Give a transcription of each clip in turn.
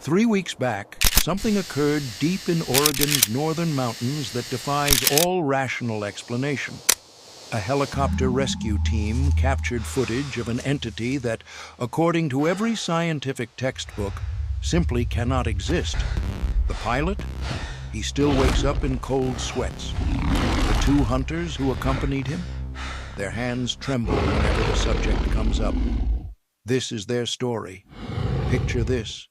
3 weeks back, something occurred deep in Oregon's northern mountains that defies all rational explanation. A helicopter rescue team captured footage of an entity that, according to every scientific textbook, simply cannot exist. The pilot? He still wakes up in cold sweats. The 2 hunters who accompanied him? Their hands tremble whenever the subject comes up. This is their story. Picture this.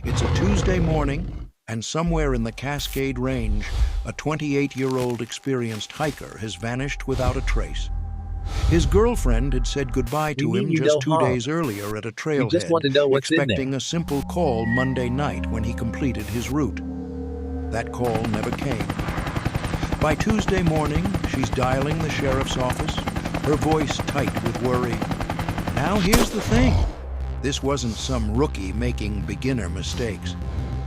It's a Tuesday morning, and somewhere in the Cascade Range, a 28-year-old experienced hiker has vanished without a trace. His girlfriend had said goodbye to him just 2 days earlier at a trailhead, expecting a simple call Monday night when he completed his route. That call never came. By Tuesday morning, she's dialing the sheriff's office, her voice tight with worry. Now here's the thing. This wasn't some rookie making beginner mistakes.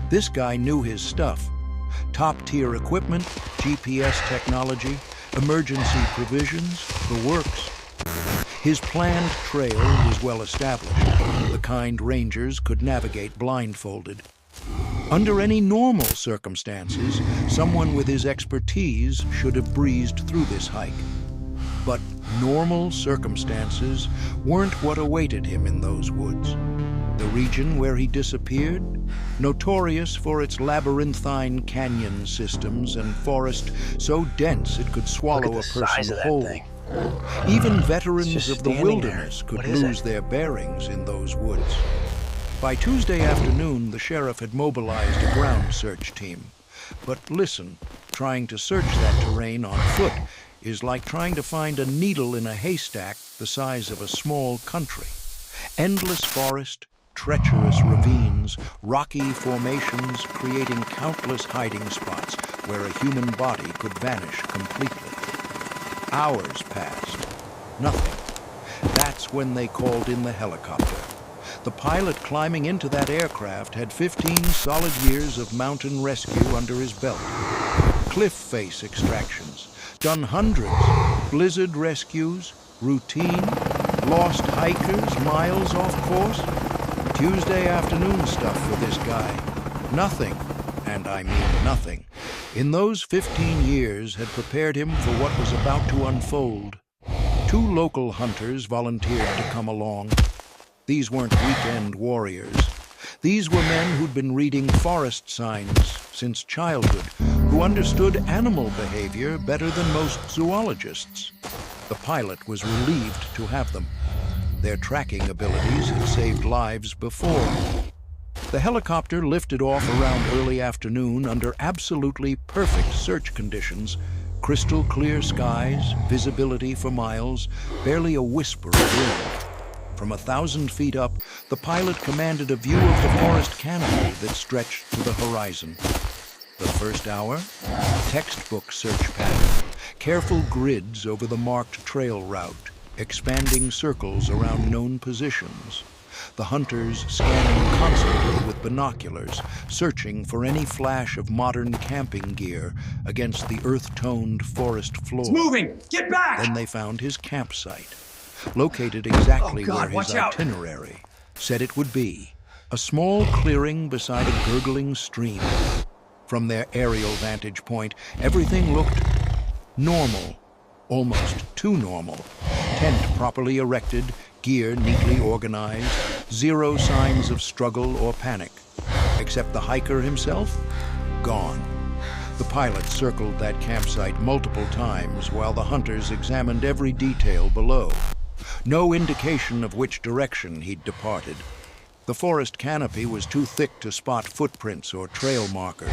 This guy knew his stuff. Top-tier equipment, GPS technology, emergency provisions, the works. His planned trail was well established, the kind rangers could navigate blindfolded. Under any normal circumstances, someone with his expertise should have breezed through this hike. But normal circumstances weren't what awaited him in those woods. The region where he disappeared, notorious for its labyrinthine canyon systems and forest so dense it could swallow a person whole. Even veterans of the wilderness could lose their bearings in those woods. By Tuesday afternoon, the sheriff had mobilized a ground search team. But listen, trying to search that terrain on foot is like trying to find a needle in a haystack the size of a small country. Endless forest, treacherous ravines, rocky formations creating countless hiding spots where a human body could vanish completely. Hours passed. Nothing. That's when they called in the helicopter. The pilot climbing into that aircraft had 15 solid years of mountain rescue under his belt. Cliff face extractions, done hundreds, blizzard rescues, routine, lost hikers miles off course. Tuesday afternoon stuff for this guy. Nothing, and I mean nothing, in those 15 years had prepared him for what was about to unfold. 2 local hunters volunteered to come along. These weren't weekend warriors. These were men who'd been reading forest signs since childhood, who understood animal behavior better than most zoologists. The pilot was relieved to have them. Their tracking abilities had saved lives before. The helicopter lifted off around early afternoon under absolutely perfect search conditions. Crystal clear skies, visibility for miles, barely a whisper of wind. From 1,000 feet up, the pilot commanded a view of the forest canopy that stretched to the horizon. The first hour, textbook search pattern, careful grids over the marked trail route, expanding circles around known positions. The hunters scanning constantly with binoculars, searching for any flash of modern camping gear against the earth-toned forest floor. It's moving! Get back! Then they found his campsite, located exactly where his itinerary said it would be. A small clearing beside a gurgling stream. From their aerial vantage point, everything looked normal, almost too normal. Tent properly erected, gear neatly organized, zero signs of struggle or panic. Except the hiker himself? Gone. The pilot circled that campsite multiple times while the hunters examined every detail below. No indication of which direction he'd departed. The forest canopy was too thick to spot footprints or trail markers.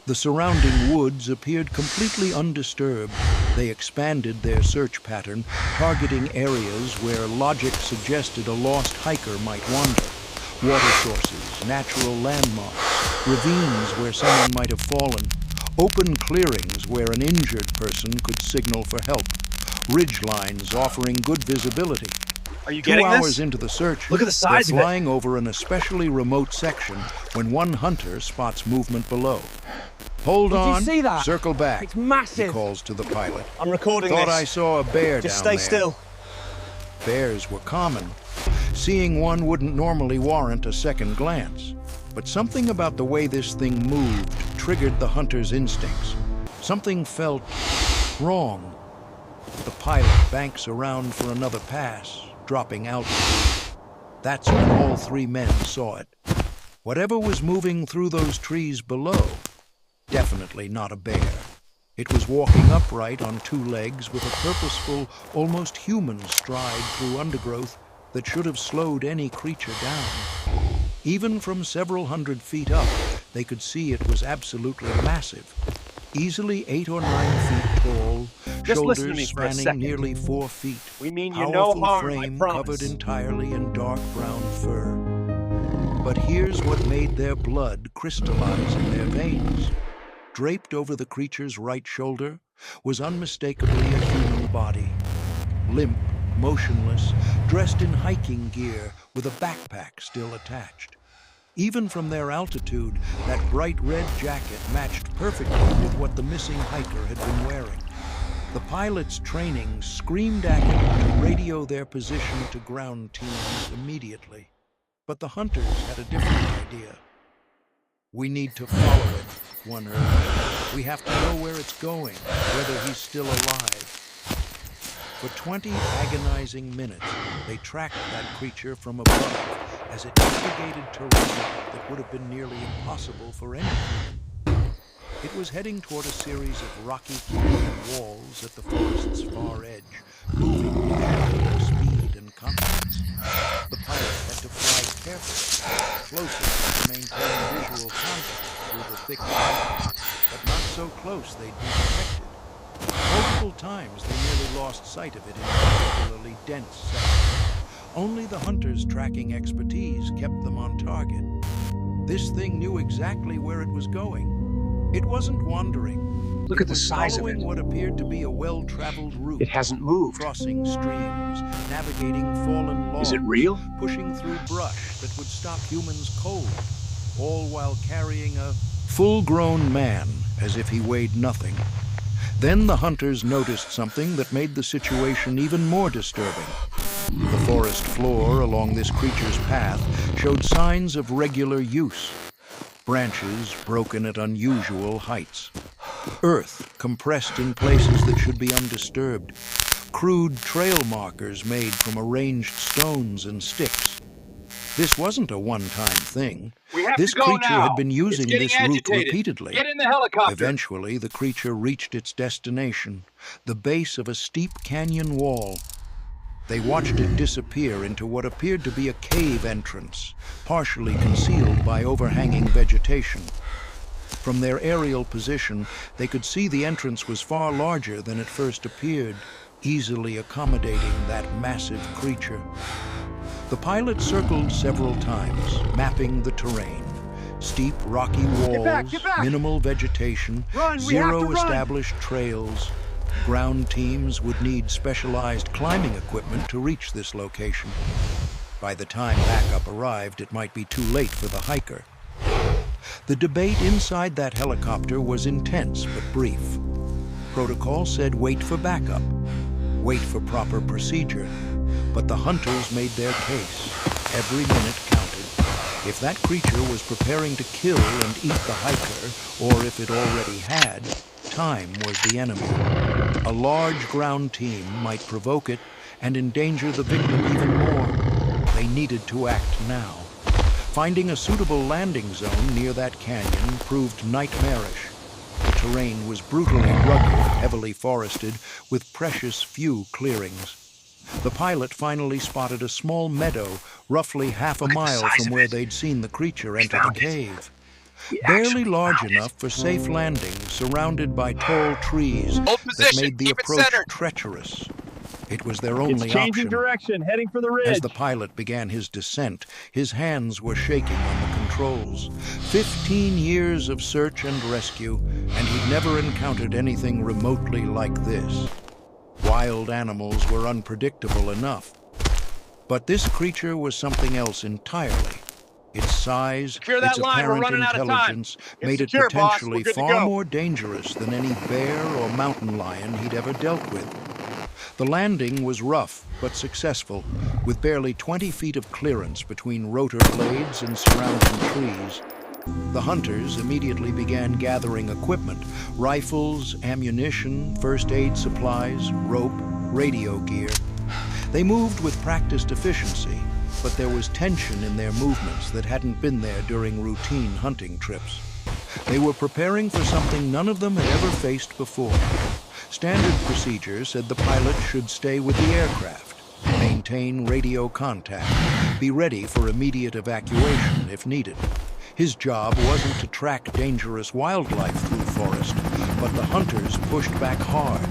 The surrounding woods appeared completely undisturbed. They expanded their search pattern, targeting areas where logic suggested a lost hiker might wander. Water sources, natural landmarks, ravines where someone might have fallen, open clearings where an injured person could signal for help, ridge lines offering good visibility. Are you getting this? 2 hours into the search, look at the size they're of it. flying over an especially remote section when one hunter spots movement below. Hold on, Did you see that? Circle back, It's massive. he calls to the pilot. I'm recording Thought this. I saw a bear Just down stay there. still. Bears were common. Seeing one wouldn't normally warrant a second glance. But something about the way this thing moved triggered the hunter's instincts. Something felt wrong. The pilot banks around for another pass, dropping altitude. That's when all three men saw it. Whatever was moving through those trees below, definitely not a bear. It was walking upright on two legs with a purposeful, almost human stride through undergrowth that should have slowed any creature down. Even from several hundred feet up, they could see it was absolutely massive. Easily 8 or 9 feet tall, Just listen to me shoulders for a spanning second. nearly 4 feet. We mean you no Powerful harm, I frame promise. covered entirely in dark brown fur. But here's what made their blood crystallize in their veins. Draped over the creature's right shoulder was unmistakably a human body. Limp, motionless, dressed in hiking gear with a backpack still attached. Even from their altitude, that bright red jacket matched perfectly with what the missing hiker had been wearing. The pilot's training screamed at him to radio their position to ground teams immediately. But the hunters had a different idea. "We need to follow it," one heard. "We have to know where it's going, whether he's still alive." For 20 agonizing minutes, they tracked that creature from above as it navigated terrain that would have been nearly impossible for any human. It was heading toward a series of rocky canyon walls at the forest's far edge, moving with shocking speed and confidence. The pilot had to fly carefully, close enough to maintain visual contact through the thick branches, but not so close they'd be detected. Multiple times they nearly lost sight of it in a particularly dense section. Only the hunters' tracking expertise kept them on target. This thing knew exactly where it was going. It wasn't wandering. Look at the size of Following it. what appeared to be a well-traveled route. It hasn't moved. Crossing streams, navigating fallen logs. Is it real? Pushing through brush that would stop humans cold, all while carrying a full-grown man as if he weighed nothing. Then the hunters noticed something that made the situation even more disturbing. The forest floor along this creature's path showed signs of regular use. Branches broken at unusual heights. Earth compressed in places that should be undisturbed. Crude trail markers made from arranged stones and sticks. This wasn't a one-time thing. We have This to go creature now. had been using It's getting this route agitated. repeatedly. Get in the helicopter. Eventually, the creature reached its destination, the base of a steep canyon wall. They watched it disappear into what appeared to be a cave entrance, partially concealed by overhanging vegetation. From their aerial position, they could see the entrance was far larger than it first appeared, easily accommodating that massive creature. The pilot circled several times, mapping the terrain. Steep, rocky walls, Get back! minimal vegetation, Run, we have to zero run! established trails. Ground teams would need specialized climbing equipment to reach this location. By the time backup arrived, it might be too late for the hiker. The debate inside that helicopter was intense but brief. Protocol said wait for backup, wait for proper procedure. But the hunters made their case. Every minute counted. If that creature was preparing to kill and eat the hiker, or if it already had, time was the enemy. A large ground team might provoke it and endanger the victim even more. They needed to act now. Finding a suitable landing zone near that canyon proved nightmarish. The terrain was brutally rugged, heavily forested, with precious few clearings. The pilot finally spotted a small meadow, roughly half a mile from where they'd seen the creature enter the cave. Barely large enough for safe landing, surrounded by tall trees that made the approach treacherous. It was their only It's changing option. direction, heading for the ridge. As the pilot began his descent, his hands were shaking on the controls. 15 years of search and rescue, and he'd never encountered anything remotely like this. Wild animals were unpredictable enough. But this creature was something else entirely. Its size, Secure that its line, we're apparent running out of time. intelligence It's made it secure, boss. potentially We're good to far go. more dangerous than any bear or mountain lion he'd ever dealt with. The landing was rough but successful, with barely 20 feet of clearance between rotor blades and surrounding trees. The hunters immediately began gathering equipment: rifles, ammunition, first aid supplies, rope, radio gear. They moved with practiced efficiency, but there was tension in their movements that hadn't been there during routine hunting trips. They were preparing for something none of them had ever faced before. Standard procedure said the pilot should stay with the aircraft, maintain radio contact, be ready for immediate evacuation if needed. His job wasn't to track dangerous wildlife through forest, but the hunters pushed back hard.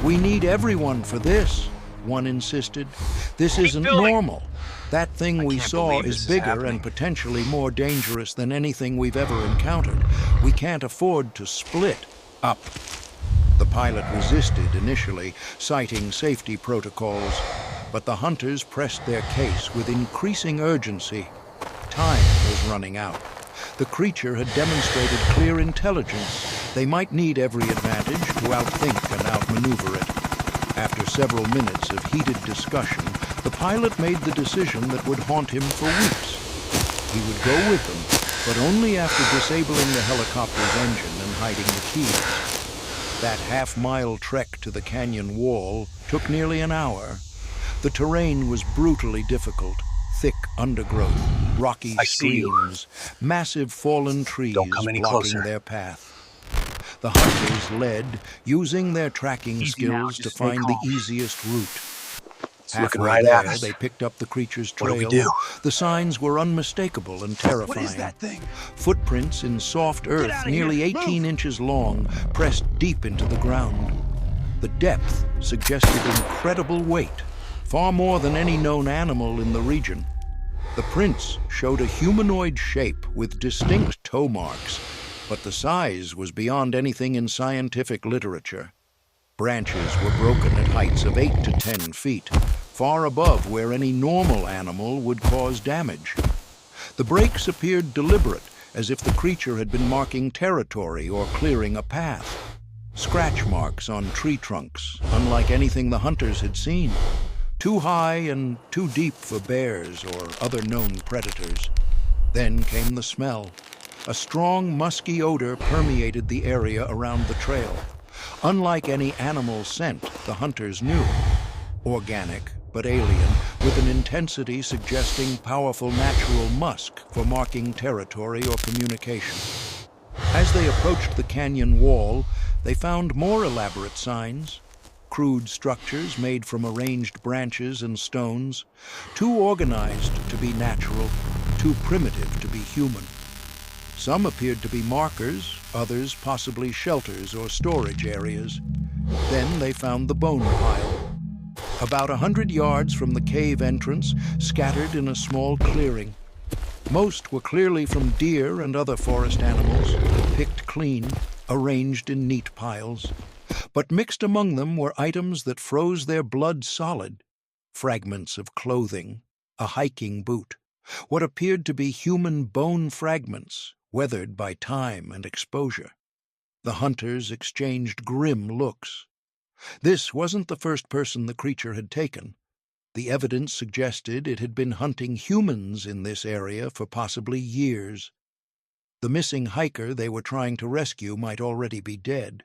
"We need everyone for this," one insisted. "This isn't normal. That thing we saw is bigger and potentially more dangerous than anything we've ever encountered. We can't afford to split up." The pilot resisted initially, citing safety protocols, but the hunters pressed their case with increasing urgency. Time was running out. The creature had demonstrated clear intelligence. They might need every advantage to outthink and outmaneuver it. After several minutes of heated discussion, the pilot made the decision that would haunt him for weeks. He would go with them, but only after disabling the helicopter's engine and hiding the keys. That half-mile trek to the canyon wall took nearly an hour. The terrain was brutally difficult: thick undergrowth, rocky streams, massive fallen trees blocking their path. The hunters led, using their tracking skills to find the easiest route. Halfway there, they picked up the creature's trail. The signs were unmistakable and terrifying. What is that thing? Footprints in soft earth, nearly 18 inches long, pressed deep into the ground. The depth suggested incredible weight, far more than any known animal in the region. The prints showed a humanoid shape with distinct toe marks, but the size was beyond anything in scientific literature. Branches were broken at heights of 8 to 10 feet, far above where any normal animal would cause damage. The breaks appeared deliberate, as if the creature had been marking territory or clearing a path. Scratch marks on tree trunks, unlike anything the hunters had seen. Too high and too deep for bears or other known predators. Then came the smell. A strong, musky odor permeated the area around the trail. Unlike any animal scent the hunters knew. Organic, but alien, with an intensity suggesting powerful natural musk for marking territory or communication. As they approached the canyon wall, they found more elaborate signs. Crude structures made from arranged branches and stones, too organized to be natural, too primitive to be human. Some appeared to be markers, others possibly shelters or storage areas. Then they found the bone pile. About 100 yards from the cave entrance, scattered in a small clearing. Most were clearly from deer and other forest animals, picked clean, arranged in neat piles. But mixed among them were items that froze their blood solid. Fragments of clothing, a hiking boot, what appeared to be human bone fragments, weathered by time and exposure. The hunters exchanged grim looks. This wasn't the first person the creature had taken. The evidence suggested it had been hunting humans in this area for possibly years. The missing hiker they were trying to rescue might already be dead.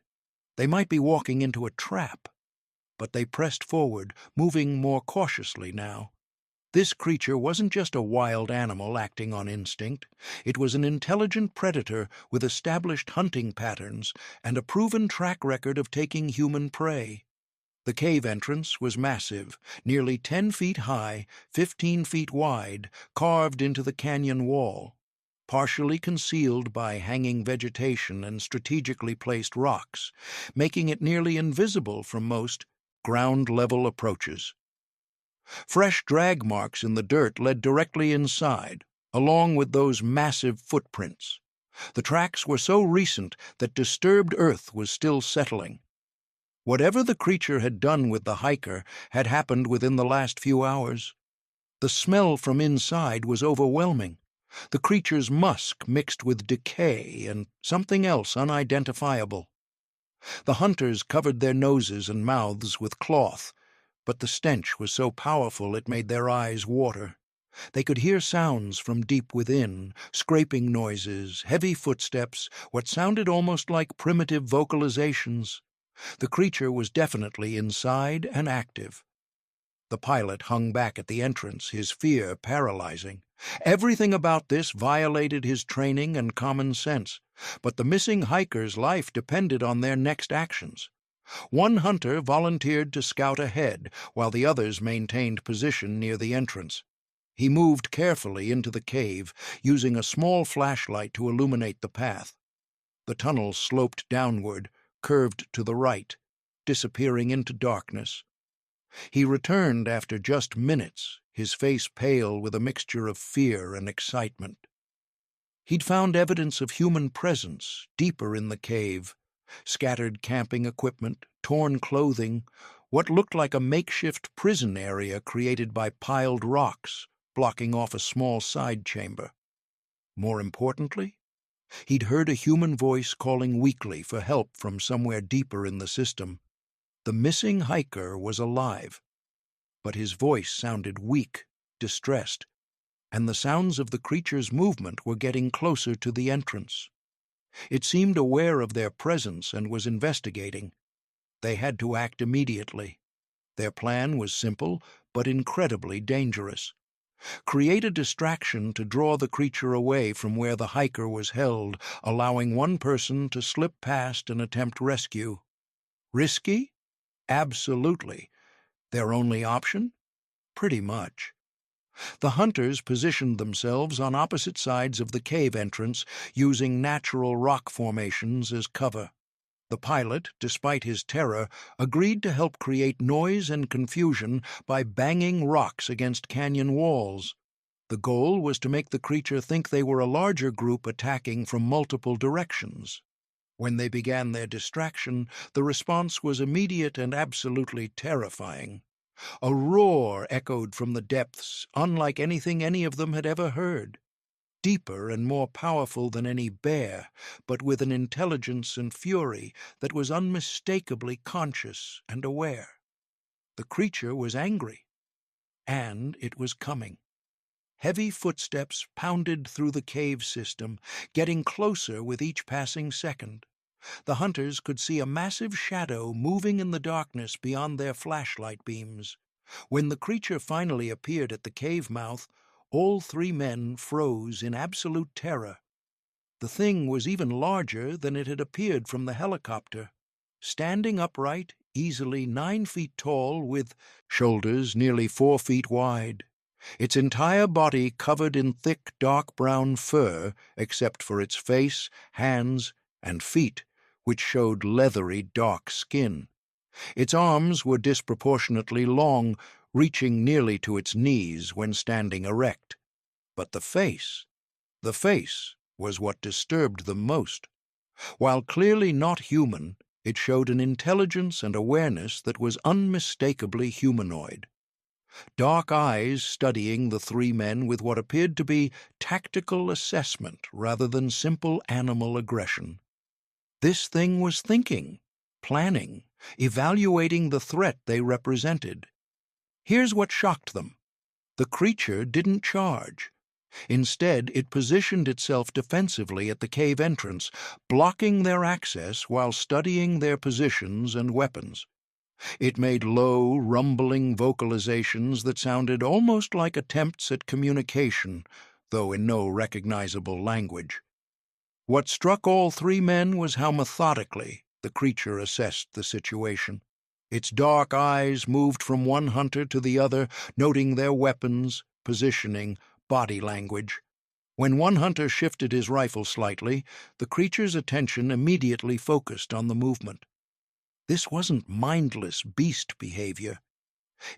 They might be walking into a trap. But they pressed forward, moving more cautiously now. This creature wasn't just a wild animal acting on instinct. It was an intelligent predator with established hunting patterns and a proven track record of taking human prey. The cave entrance was massive, nearly 10 feet high, 15 feet wide, carved into the canyon wall, partially concealed by hanging vegetation and strategically placed rocks, making it nearly invisible from most ground-level approaches. Fresh drag marks in the dirt led directly inside, along with those massive footprints. The tracks were so recent that disturbed earth was still settling. Whatever the creature had done with the hiker had happened within the last few hours. The smell from inside was overwhelming. The creature's musk mixed with decay and something else unidentifiable. The hunters covered their noses and mouths with cloth, but the stench was so powerful it made their eyes water. They could hear sounds from deep within, scraping noises, heavy footsteps, what sounded almost like primitive vocalizations. The creature was definitely inside and active. The pilot hung back at the entrance, his fear paralyzing. Everything about this violated his training and common sense, but the missing hiker's life depended on their next actions. One hunter volunteered to scout ahead, while the others maintained position near the entrance. He moved carefully into the cave, using a small flashlight to illuminate the path. The tunnel sloped downward, curved to the right, disappearing into darkness. He returned after just minutes, his face pale with a mixture of fear and excitement. He'd found evidence of human presence deeper in the cave: scattered camping equipment, torn clothing, what looked like a makeshift prison area created by piled rocks, blocking off a small side chamber. More importantly, he'd heard a human voice calling weakly for help from somewhere deeper in the system. The missing hiker was alive, but his voice sounded weak, distressed, and the sounds of the creature's movement were getting closer to the entrance. It seemed aware of their presence and was investigating. They had to act immediately. Their plan was simple, but incredibly dangerous. Create a distraction to draw the creature away from where the hiker was held, allowing one person to slip past and attempt rescue. Risky? Absolutely. Their only option? Pretty much. The hunters positioned themselves on opposite sides of the cave entrance, using natural rock formations as cover. The pilot, despite his terror, agreed to help create noise and confusion by banging rocks against canyon walls. The goal was to make the creature think they were a larger group attacking from multiple directions. When they began their distraction, the response was immediate and absolutely terrifying. A roar echoed from the depths, unlike anything any of them had ever heard. Deeper and more powerful than any bear, but with an intelligence and fury that was unmistakably conscious and aware. The creature was angry, and it was coming. Heavy footsteps pounded through the cave system, getting closer with each passing second. The hunters could see a massive shadow moving in the darkness beyond their flashlight beams. When the creature finally appeared at the cave mouth, all three men froze in absolute terror. The thing was even larger than it had appeared from the helicopter. Standing upright, easily 9 feet tall, with shoulders nearly 4 feet wide. Its entire body covered in thick dark brown fur, except for its face, hands, and feet, which showed leathery dark skin. Its arms were disproportionately long, reaching nearly to its knees when standing erect. But the face was what disturbed them most. While clearly not human, it showed an intelligence and awareness that was unmistakably humanoid. Dark eyes studying the three men with what appeared to be tactical assessment rather than simple animal aggression. This thing was thinking, planning, evaluating the threat they represented. Here's what shocked them. The creature didn't charge. Instead, it positioned itself defensively at the cave entrance, blocking their access while studying their positions and weapons. It made low, rumbling vocalizations that sounded almost like attempts at communication, though in no recognizable language. What struck all three men was how methodically the creature assessed the situation. Its dark eyes moved from one hunter to the other, noting their weapons, positioning, body language. When one hunter shifted his rifle slightly, the creature's attention immediately focused on the movement. This wasn't mindless beast behavior.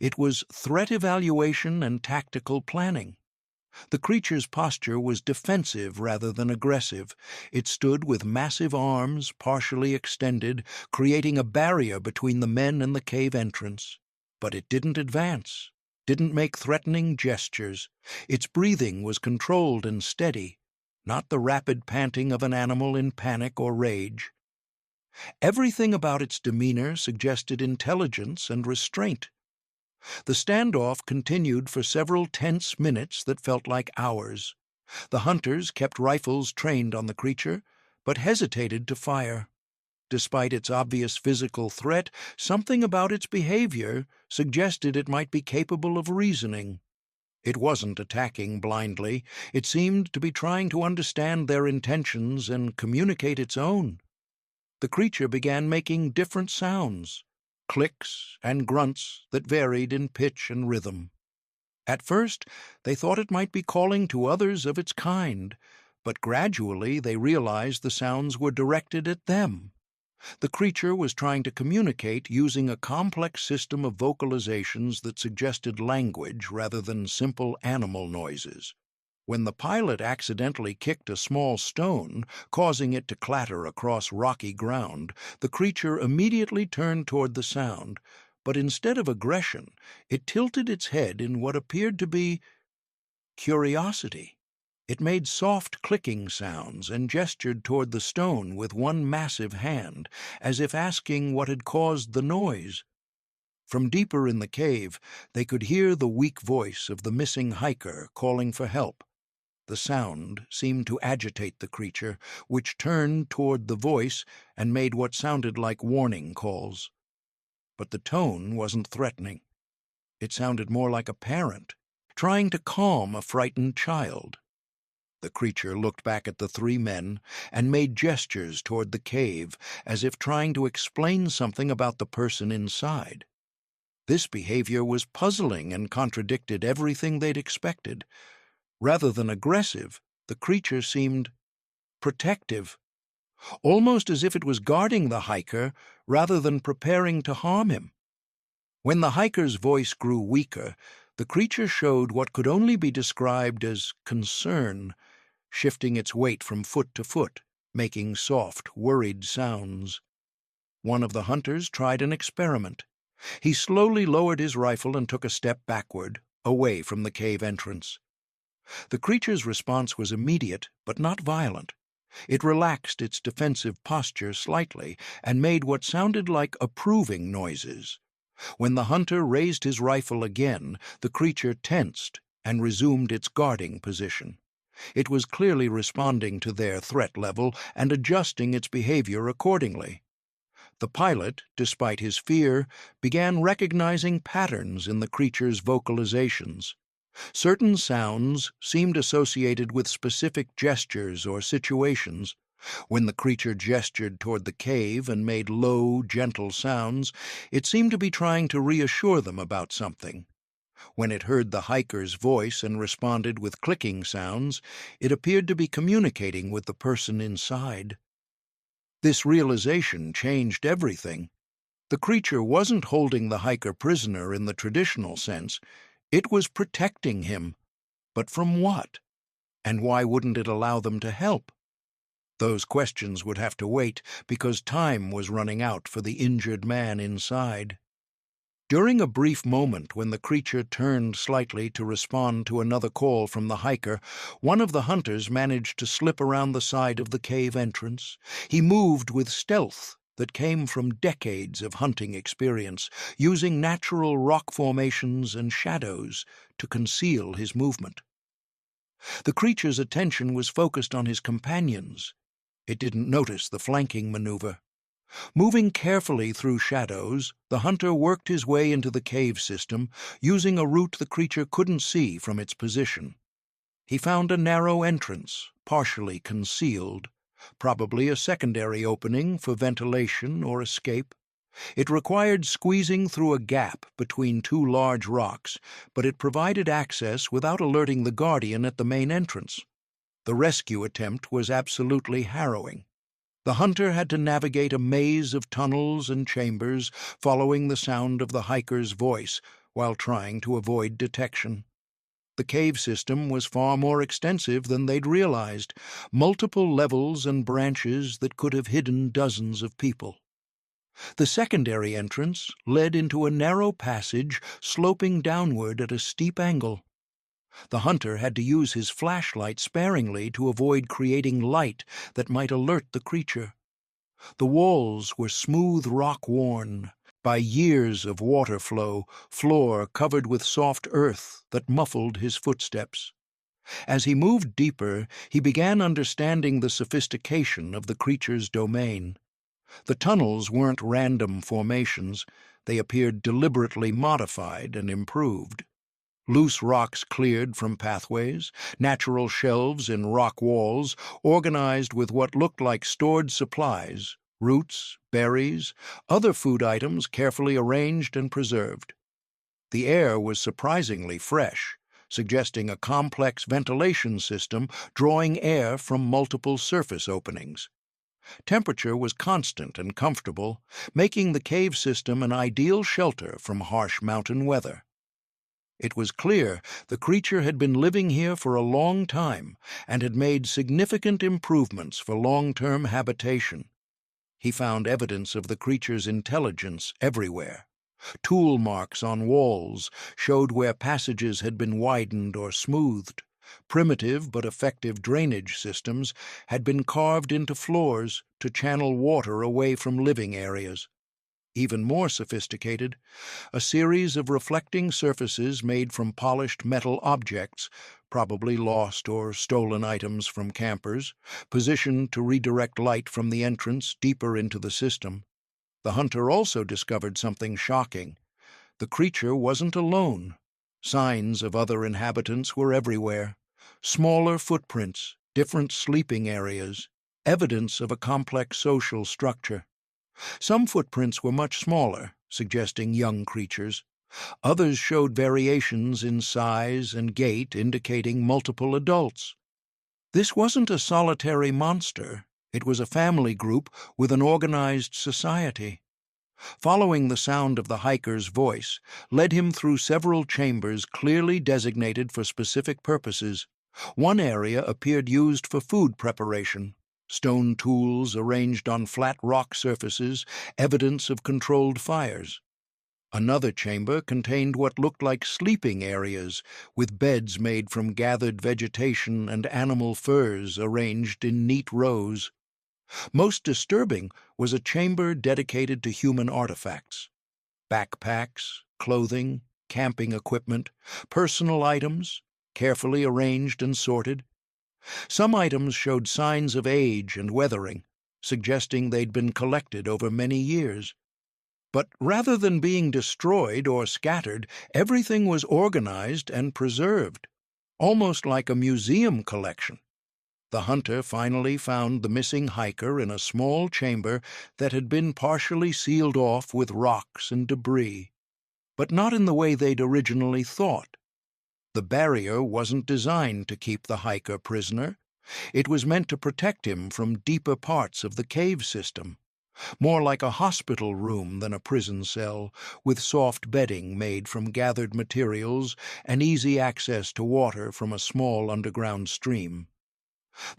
It was threat evaluation and tactical planning. The creature's posture was defensive rather than aggressive. It stood with massive arms partially extended, creating a barrier between the men and the cave entrance. But it didn't advance, didn't make threatening gestures. Its breathing was controlled and steady, not the rapid panting of an animal in panic or rage. Everything about its demeanor suggested intelligence and restraint. The standoff continued for several tense minutes that felt like hours. The hunters kept rifles trained on the creature, but hesitated to fire. Despite its obvious physical threat, something about its behavior suggested it might be capable of reasoning. It wasn't attacking blindly. It seemed to be trying to understand their intentions and communicate its own. The creature began making different sounds, clicks and grunts that varied in pitch and rhythm. At first, they thought it might be calling to others of its kind, but gradually they realized the sounds were directed at them. The creature was trying to communicate using a complex system of vocalizations that suggested language rather than simple animal noises. When the pilot accidentally kicked a small stone, causing it to clatter across rocky ground, the creature immediately turned toward the sound, but instead of aggression, it tilted its head in what appeared to be curiosity. It made soft clicking sounds and gestured toward the stone with one massive hand, as if asking what had caused the noise. From deeper in the cave, they could hear the weak voice of the missing hiker calling for help. The sound seemed to agitate the creature, which turned toward the voice and made what sounded like warning calls. But the tone wasn't threatening. It sounded more like a parent, trying to calm a frightened child. The creature looked back at the three men and made gestures toward the cave, as if trying to explain something about the person inside. This behavior was puzzling and contradicted everything they'd expected. Rather than aggressive, the creature seemed protective, almost as if it was guarding the hiker rather than preparing to harm him. When the hiker's voice grew weaker, the creature showed what could only be described as concern, shifting its weight from foot to foot, making soft, worried sounds. One of the hunters tried an experiment. He slowly lowered his rifle and took a step backward, away from the cave entrance. The creature's response was immediate, but not violent. It relaxed its defensive posture slightly and made what sounded like approving noises. When the hunter raised his rifle again, the creature tensed and resumed its guarding position. It was clearly responding to their threat level and adjusting its behavior accordingly. The pilot, despite his fear, began recognizing patterns in the creature's vocalizations. Certain sounds seemed associated with specific gestures or situations. When the creature gestured toward the cave and made low, gentle sounds, it seemed to be trying to reassure them about something. When it heard the hiker's voice and responded with clicking sounds, it appeared to be communicating with the person inside. This realization changed everything. The creature wasn't holding the hiker prisoner in the traditional sense. It was protecting him. But from what? And why wouldn't it allow them to help? Those questions would have to wait because time was running out for the injured man inside. During a brief moment when the creature turned slightly to respond to another call from the hiker, one of the hunters managed to slip around the side of the cave entrance. He moved with stealth that came from decades of hunting experience, using natural rock formations and shadows to conceal his movement. The creature's attention was focused on his companions. It didn't notice the flanking maneuver. Moving carefully through shadows, the hunter worked his way into the cave system, using a route the creature couldn't see from its position. He found a narrow entrance, partially concealed, probably a secondary opening for ventilation or escape. It required squeezing through a gap between two large rocks, but it provided access without alerting the guardian at the main entrance. The rescue attempt was absolutely harrowing. The hunter had to navigate a maze of tunnels and chambers, following the sound of the hiker's voice while trying to avoid detection. The cave system was far more extensive than they'd realized, multiple levels and branches that could have hidden dozens of people. The secondary entrance led into a narrow passage sloping downward at a steep angle. The hunter had to use his flashlight sparingly to avoid creating light that might alert the creature. The walls were smooth rock-worn by years of water flow, floor covered with soft earth that muffled his footsteps. As he moved deeper, he began understanding the sophistication of the creature's domain. The tunnels weren't random formations, they appeared deliberately modified and improved. Loose rocks cleared from pathways, natural shelves in rock walls, organized with what looked like stored supplies, roots, berries, other food items carefully arranged and preserved. The air was surprisingly fresh, suggesting a complex ventilation system drawing air from multiple surface openings. Temperature was constant and comfortable, making the cave system an ideal shelter from harsh mountain weather. It was clear the creature had been living here for a long time and had made significant improvements for long-term habitation. He found evidence of the creature's intelligence everywhere. Tool marks on walls showed where passages had been widened or smoothed. Primitive but effective drainage systems had been carved into floors to channel water away from living areas. Even more sophisticated, a series of reflecting surfaces made from polished metal objects, probably lost or stolen items from campers, positioned to redirect light from the entrance deeper into the system. The hunter also discovered something shocking. The creature wasn't alone. Signs of other inhabitants were everywhere. Smaller footprints, different sleeping areas, evidence of a complex social structure. Some footprints were much smaller, suggesting young creatures. Others showed variations in size and gait, indicating multiple adults. This wasn't a solitary monster. It was a family group with an organized society. Following the sound of the hiker's voice led him through several chambers clearly designated for specific purposes. One area appeared used for food preparation. Stone tools arranged on flat rock surfaces, evidence of controlled fires. Another chamber contained what looked like sleeping areas, with beds made from gathered vegetation and animal furs arranged in neat rows. Most disturbing was a chamber dedicated to human artifacts. Backpacks, clothing, camping equipment, personal items, carefully arranged and sorted. Some items showed signs of age and weathering, suggesting they'd been collected over many years. But rather than being destroyed or scattered, everything was organized and preserved, almost like a museum collection. The hunter finally found the missing hiker in a small chamber that had been partially sealed off with rocks and debris, but not in the way they'd originally thought. The barrier wasn't designed to keep the hiker prisoner. It was meant to protect him from deeper parts of the cave system, more like a hospital room than a prison cell, with soft bedding made from gathered materials and easy access to water from a small underground stream.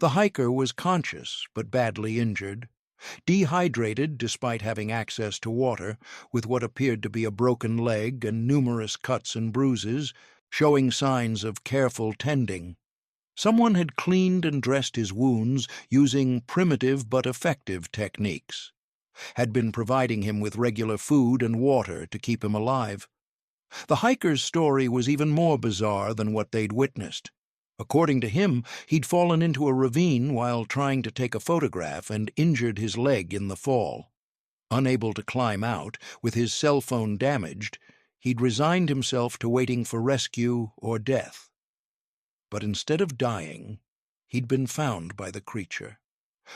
The hiker was conscious but badly injured, dehydrated despite having access to water, with what appeared to be a broken leg and numerous cuts and bruises, showing signs of careful tending. Someone had cleaned and dressed his wounds using primitive but effective techniques, had been providing him with regular food and water to keep him alive. The hiker's story was even more bizarre than what they'd witnessed. According to him, he'd fallen into a ravine while trying to take a photograph and injured his leg in the fall. Unable to climb out, with his cell phone damaged, he'd resigned himself to waiting for rescue or death. But instead of dying, he'd been found by the creature.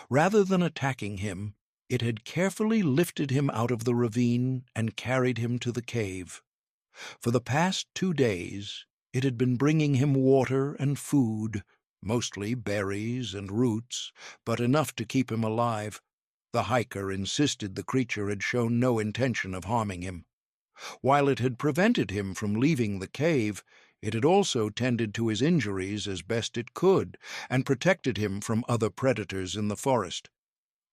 Rather than attacking him, it had carefully lifted him out of the ravine and carried him to the cave. For the past 2 days, it had been bringing him water and food, mostly berries and roots, but enough to keep him alive. The hiker insisted the creature had shown no intention of harming him. While it had prevented him from leaving the cave, it had also tended to his injuries as best it could and protected him from other predators in the forest.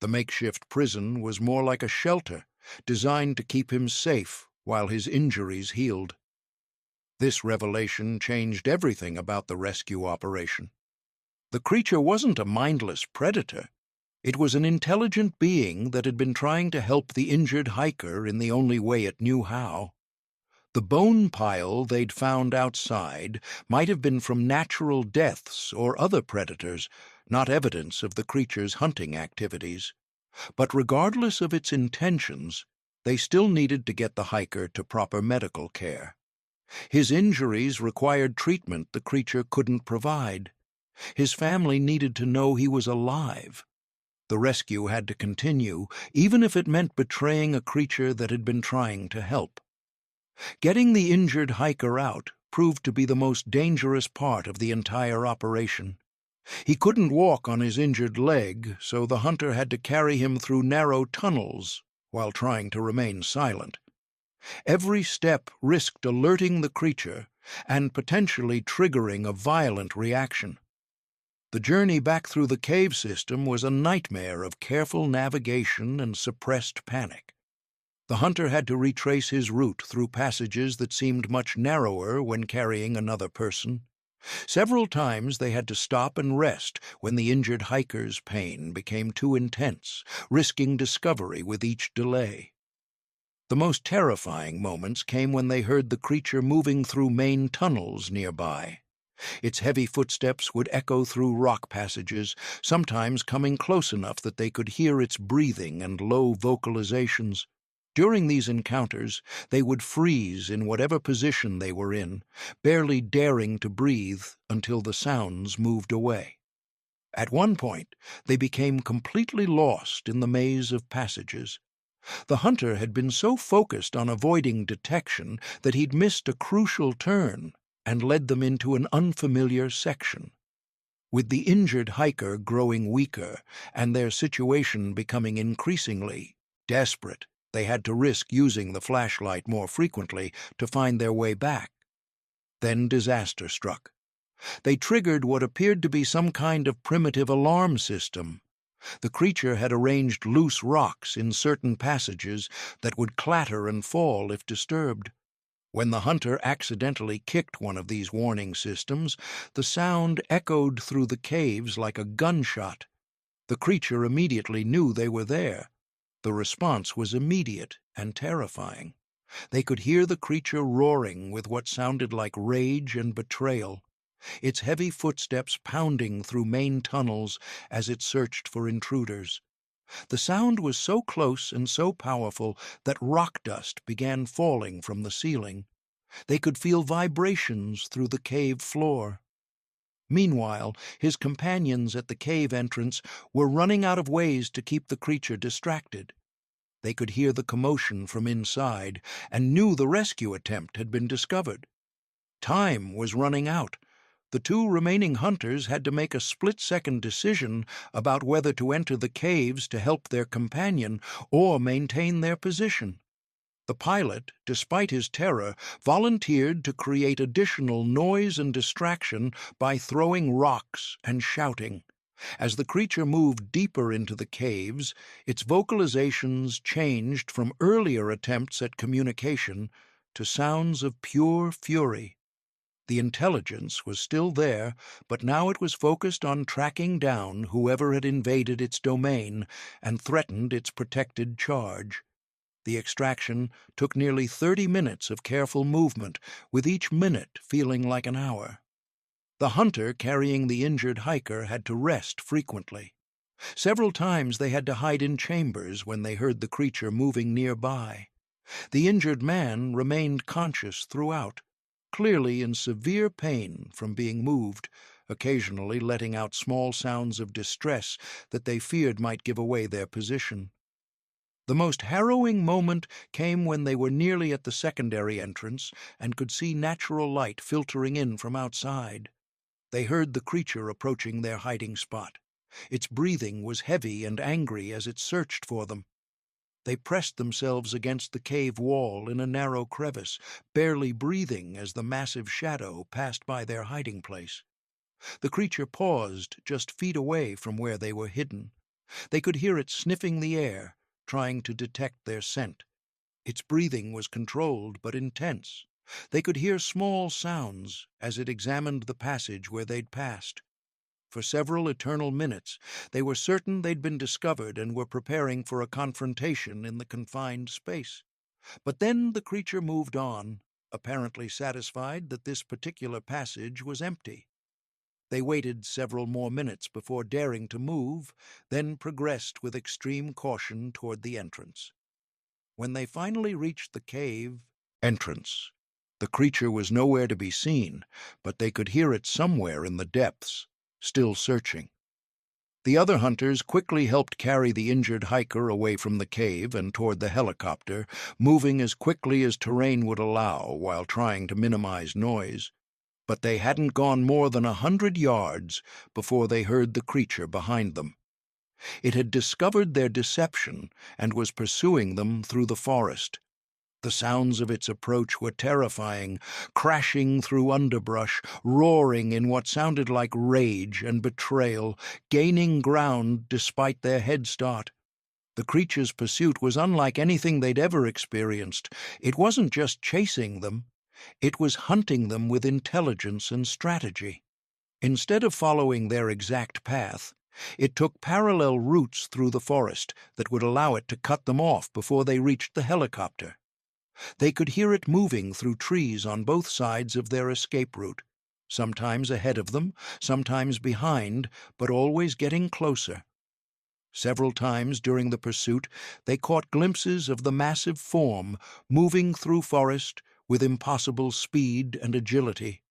The makeshift prison was more like a shelter, designed to keep him safe while his injuries healed. This revelation changed everything about the rescue operation. The creature wasn't a mindless predator. It was an intelligent being that had been trying to help the injured hiker in the only way it knew how. The bone pile they'd found outside might have been from natural deaths or other predators, not evidence of the creature's hunting activities. But regardless of its intentions, they still needed to get the hiker to proper medical care. His injuries required treatment the creature couldn't provide. His family needed to know he was alive. The rescue had to continue, even if it meant betraying a creature that had been trying to help. Getting the injured hiker out proved to be the most dangerous part of the entire operation. He couldn't walk on his injured leg, so the hunter had to carry him through narrow tunnels while trying to remain silent. Every step risked alerting the creature and potentially triggering a violent reaction. The journey back through the cave system was a nightmare of careful navigation and suppressed panic. The hunter had to retrace his route through passages that seemed much narrower when carrying another person. Several times they had to stop and rest when the injured hiker's pain became too intense, risking discovery with each delay. The most terrifying moments came when they heard the creature moving through main tunnels nearby. Its heavy footsteps would echo through rock passages, sometimes coming close enough that they could hear its breathing and low vocalizations. During these encounters, they would freeze in whatever position they were in, barely daring to breathe until the sounds moved away. At one point, they became completely lost in the maze of passages. The hunter had been so focused on avoiding detection that he'd missed a crucial turn and led them into an unfamiliar section. With the injured hiker growing weaker and their situation becoming increasingly desperate, they had to risk using the flashlight more frequently to find their way back. Then disaster struck. They triggered what appeared to be some kind of primitive alarm system. The creature had arranged loose rocks in certain passages that would clatter and fall if disturbed. When the hunter accidentally kicked one of these warning systems, the sound echoed through the caves like a gunshot. The creature immediately knew they were there. The response was immediate and terrifying. They could hear the creature roaring with what sounded like rage and betrayal, its heavy footsteps pounding through main tunnels as it searched for intruders. The sound was so close and so powerful that rock dust began falling from the ceiling. They could feel vibrations through the cave floor. Meanwhile, his companions at the cave entrance were running out of ways to keep the creature distracted. They could hear the commotion from inside and knew the rescue attempt had been discovered. Time was running out. The two remaining hunters had to make a split-second decision about whether to enter the caves to help their companion or maintain their position. The pilot, despite his terror, volunteered to create additional noise and distraction by throwing rocks and shouting. As the creature moved deeper into the caves, its vocalizations changed from earlier attempts at communication to sounds of pure fury. The intelligence was still there, but now it was focused on tracking down whoever had invaded its domain and threatened its protected charge. The extraction took nearly 30 minutes of careful movement, with each minute feeling like an hour. The hunter carrying the injured hiker had to rest frequently. Several times they had to hide in chambers when they heard the creature moving nearby. The injured man remained conscious throughout, clearly in severe pain from being moved, occasionally letting out small sounds of distress that they feared might give away their position. The most harrowing moment came when they were nearly at the secondary entrance and could see natural light filtering in from outside. They heard the creature approaching their hiding spot. Its breathing was heavy and angry as it searched for them. They pressed themselves against the cave wall in a narrow crevice, barely breathing as the massive shadow passed by their hiding place. The creature paused just feet away from where they were hidden. They could hear it sniffing the air, trying to detect their scent. Its breathing was controlled but intense. They could hear small sounds as it examined the passage where they'd passed. For several eternal minutes, they were certain they'd been discovered and were preparing for a confrontation in the confined space. But then the creature moved on, apparently satisfied that this particular passage was empty. They waited several more minutes before daring to move, then progressed with extreme caution toward the entrance. When they finally reached the cave entrance, the creature was nowhere to be seen, but they could hear it somewhere in the depths, still searching. The other hunters quickly helped carry the injured hiker away from the cave and toward the helicopter, moving as quickly as terrain would allow while trying to minimize noise. But they hadn't gone more than 100 yards before they heard the creature behind them. It had discovered their deception and was pursuing them through the forest. The sounds of its approach were terrifying, crashing through underbrush, roaring in what sounded like rage and betrayal, gaining ground despite their head start. The creature's pursuit was unlike anything they'd ever experienced. It wasn't just chasing them. It was hunting them with intelligence and strategy. Instead of following their exact path, it took parallel routes through the forest that would allow it to cut them off before they reached the helicopter. They could hear it moving through trees on both sides of their escape route, sometimes ahead of them, sometimes behind, but always getting closer. Several times during the pursuit, they caught glimpses of the massive form moving through forest with impossible speed and agility.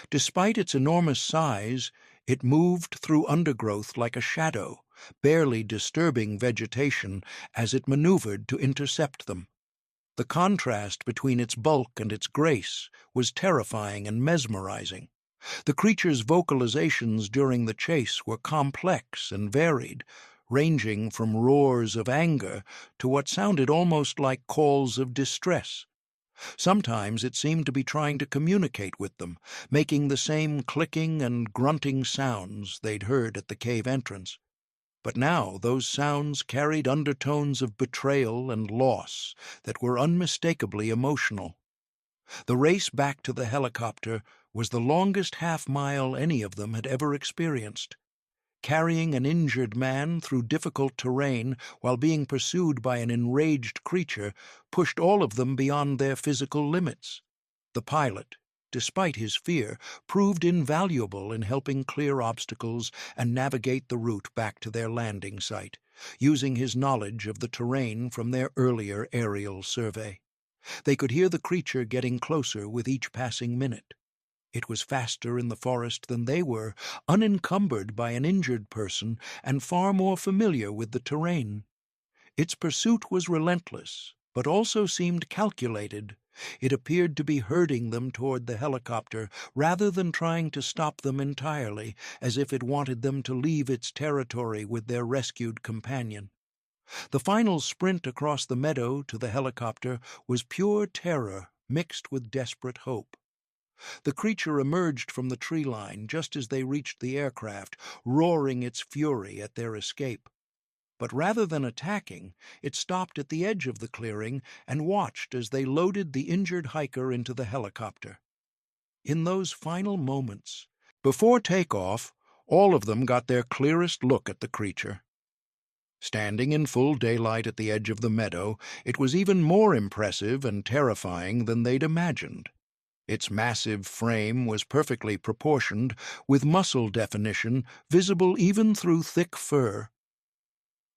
Despite its enormous size, it moved through undergrowth like a shadow, barely disturbing vegetation as it maneuvered to intercept them. The contrast between its bulk and its grace was terrifying and mesmerizing. The creature's vocalizations during the chase were complex and varied, ranging from roars of anger to what sounded almost like calls of distress. Sometimes it seemed to be trying to communicate with them, making the same clicking and grunting sounds they'd heard at the cave entrance. But now those sounds carried undertones of betrayal and loss that were unmistakably emotional. The race back to the helicopter was the longest half-mile any of them had ever experienced. Carrying an injured man through difficult terrain while being pursued by an enraged creature pushed all of them beyond their physical limits. The pilot, despite his fear, proved invaluable in helping clear obstacles and navigate the route back to their landing site, using his knowledge of the terrain from their earlier aerial survey. They could hear the creature getting closer with each passing minute. It was faster in the forest than they were, unencumbered by an injured person and far more familiar with the terrain. Its pursuit was relentless, but also seemed calculated. It appeared to be herding them toward the helicopter rather than trying to stop them entirely, as if it wanted them to leave its territory with their rescued companion. The final sprint across the meadow to the helicopter was pure terror mixed with desperate hope. The creature emerged from the tree line just as they reached the aircraft, roaring its fury at their escape. But rather than attacking, it stopped at the edge of the clearing and watched as they loaded the injured hiker into the helicopter. In those final moments, before takeoff, all of them got their clearest look at the creature. Standing in full daylight at the edge of the meadow, it was even more impressive and terrifying than they'd imagined. Its massive frame was perfectly proportioned, with muscle definition visible even through thick fur.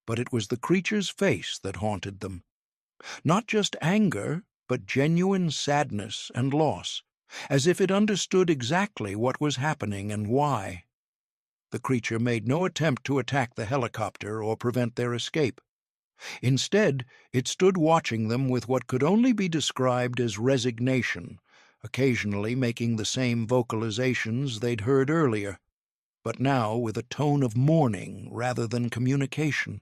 But it was the creature's face that haunted them. Not just anger, but genuine sadness and loss, as if it understood exactly what was happening and why. The creature made no attempt to attack the helicopter or prevent their escape. Instead, it stood watching them with what could only be described as resignation, occasionally making the same vocalizations they'd heard earlier, but now with a tone of mourning rather than communication.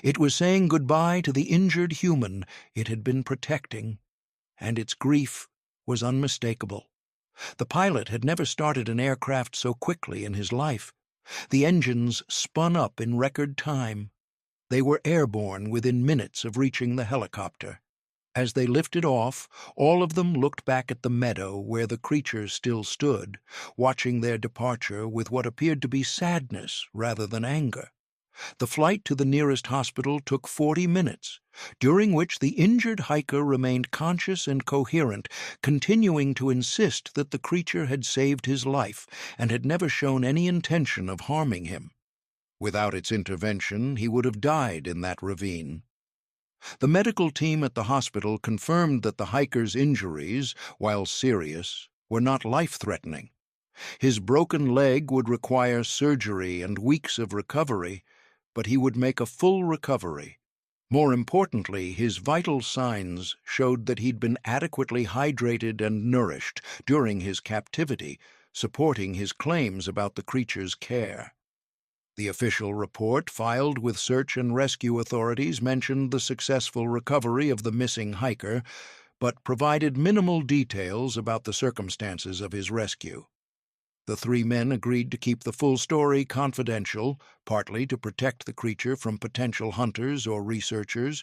It was saying goodbye to the injured human it had been protecting, and its grief was unmistakable. The pilot had never started an aircraft so quickly in his life. The engines spun up in record time. They were airborne within minutes of reaching the helicopter, As they lifted off, all of them looked back at the meadow where the creature still stood, watching their departure with what appeared to be sadness rather than anger. The flight to the nearest hospital took 40 minutes, during which the injured hiker remained conscious and coherent, continuing to insist that the creature had saved his life and had never shown any intention of harming him. Without its intervention, he would have died in that ravine. The medical team at the hospital confirmed that the hiker's injuries, while serious, were not life-threatening. His broken leg would require surgery and weeks of recovery, but he would make a full recovery. More importantly, his vital signs showed that he'd been adequately hydrated and nourished during his captivity, supporting his claims about the creature's care. The official report filed with search and rescue authorities mentioned the successful recovery of the missing hiker, but provided minimal details about the circumstances of his rescue. The three men agreed to keep the full story confidential, partly to protect the creature from potential hunters or researchers,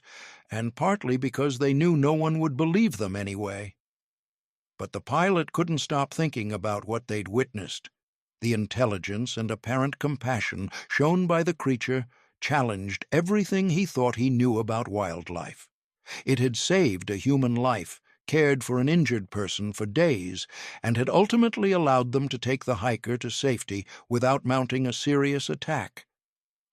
and partly because they knew no one would believe them anyway. But the pilot couldn't stop thinking about what they'd witnessed. The intelligence and apparent compassion shown by the creature challenged everything he thought he knew about wildlife. It had saved a human life, cared for an injured person for days, and had ultimately allowed them to take the hiker to safety without mounting a serious attack.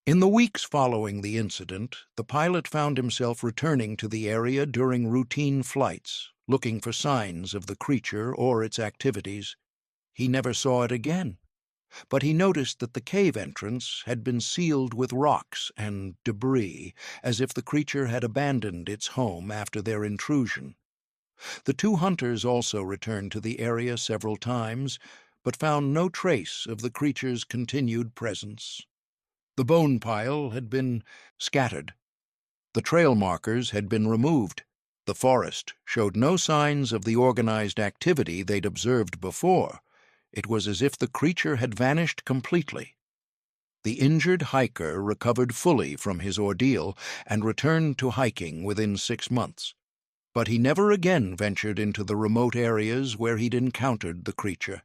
In the weeks following the incident, the pilot found himself returning to the area during routine flights, looking for signs of the creature or its activities. He never saw it again, but he noticed that the cave entrance had been sealed with rocks and debris, as if the creature had abandoned its home after their intrusion. The two hunters also returned to the area several times, but found no trace of the creature's continued presence. The bone pile had been scattered. The trail markers had been removed. The forest showed no signs of the organized activity they'd observed before. It was as if the creature had vanished completely. The injured hiker recovered fully from his ordeal and returned to hiking within 6 months. But he never again ventured into the remote areas where he'd encountered the creature.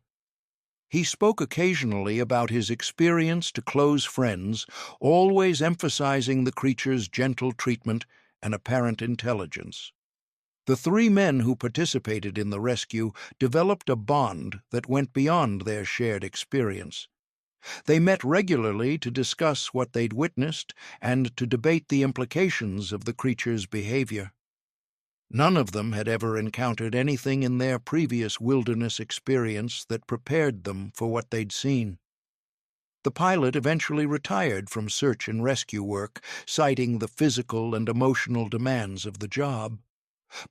He spoke occasionally about his experience to close friends, always emphasizing the creature's gentle treatment and apparent intelligence. The three men who participated in the rescue developed a bond that went beyond their shared experience. They met regularly to discuss what they'd witnessed and to debate the implications of the creature's behavior. None of them had ever encountered anything in their previous wilderness experience that prepared them for what they'd seen. The pilot eventually retired from search and rescue work, citing the physical and emotional demands of the job.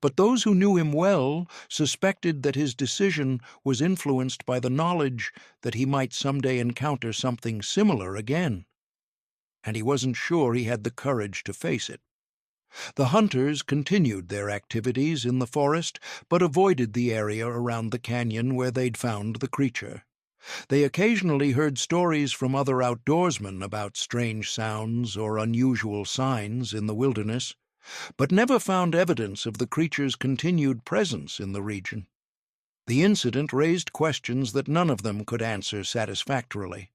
But those who knew him well suspected that his decision was influenced by the knowledge that he might someday encounter something similar again, and he wasn't sure he had the courage to face it. The hunters continued their activities in the forest, but avoided the area around the canyon where they'd found the creature. They occasionally heard stories from other outdoorsmen about strange sounds or unusual signs in the wilderness, but never found evidence of the creature's continued presence in the region. The incident raised questions that none of them could answer satisfactorily.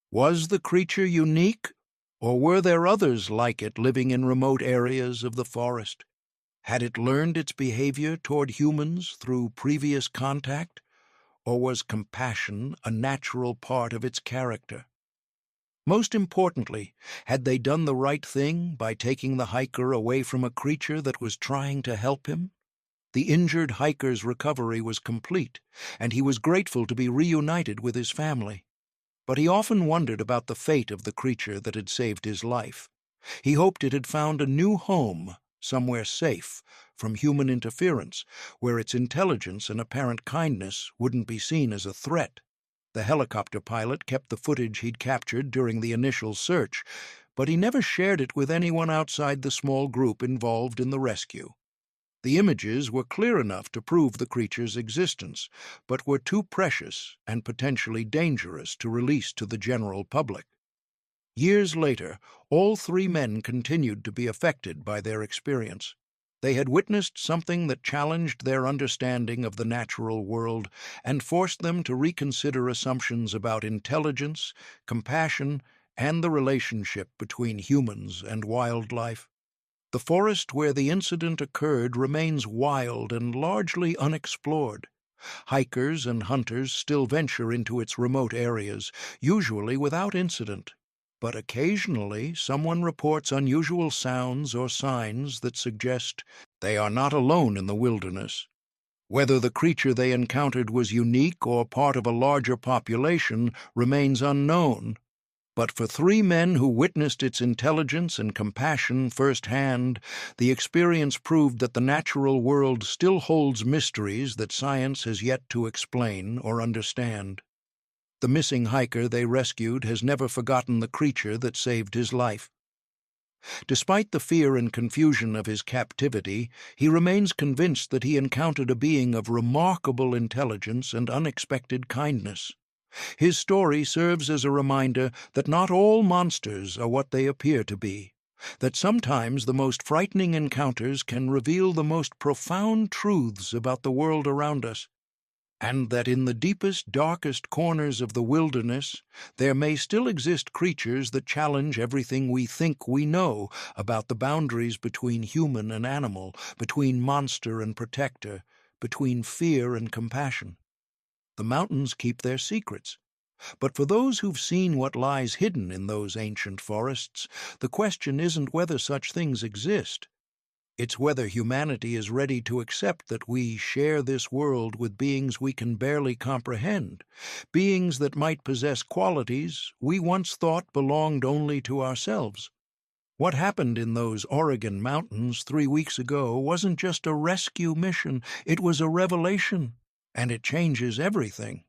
Was the creature unique, or were there others like it living in remote areas of the forest? Had it learned its behavior toward humans through previous contact, or was compassion a natural part of its character? Most importantly, had they done the right thing by taking the hiker away from a creature that was trying to help him? The injured hiker's recovery was complete, and he was grateful to be reunited with his family. But he often wondered about the fate of the creature that had saved his life. He hoped it had found a new home, somewhere safe from human interference, where its intelligence and apparent kindness wouldn't be seen as a threat. The helicopter pilot kept the footage he'd captured during the initial search, but he never shared it with anyone outside the small group involved in the rescue. The images were clear enough to prove the creature's existence, but were too precious and potentially dangerous to release to the general public. Years later, all three men continued to be affected by their experience. They had witnessed something that challenged their understanding of the natural world and forced them to reconsider assumptions about intelligence, compassion, and the relationship between humans and wildlife. The forest where the incident occurred remains wild and largely unexplored. Hikers and hunters still venture into its remote areas, usually without incident. But occasionally, someone reports unusual sounds or signs that suggest they are not alone in the wilderness. Whether the creature they encountered was unique or part of a larger population remains unknown. But for three men who witnessed its intelligence and compassion firsthand, the experience proved that the natural world still holds mysteries that science has yet to explain or understand. The missing hiker they rescued has never forgotten the creature that saved his life. Despite the fear and confusion of his captivity, he remains convinced that he encountered a being of remarkable intelligence and unexpected kindness. His story serves as a reminder that not all monsters are what they appear to be, that sometimes the most frightening encounters can reveal the most profound truths about the world around us, and that in the deepest, darkest corners of the wilderness there may still exist creatures that challenge everything we think we know about the boundaries between human and animal, between monster and protector, between fear and compassion. The mountains keep their secrets. But for those who've seen what lies hidden in those ancient forests, the question isn't whether such things exist. It's whether humanity is ready to accept that we share this world with beings we can barely comprehend, beings that might possess qualities we once thought belonged only to ourselves. What happened in those Oregon mountains 3 weeks ago wasn't just a rescue mission, it was a revelation, and it changes everything.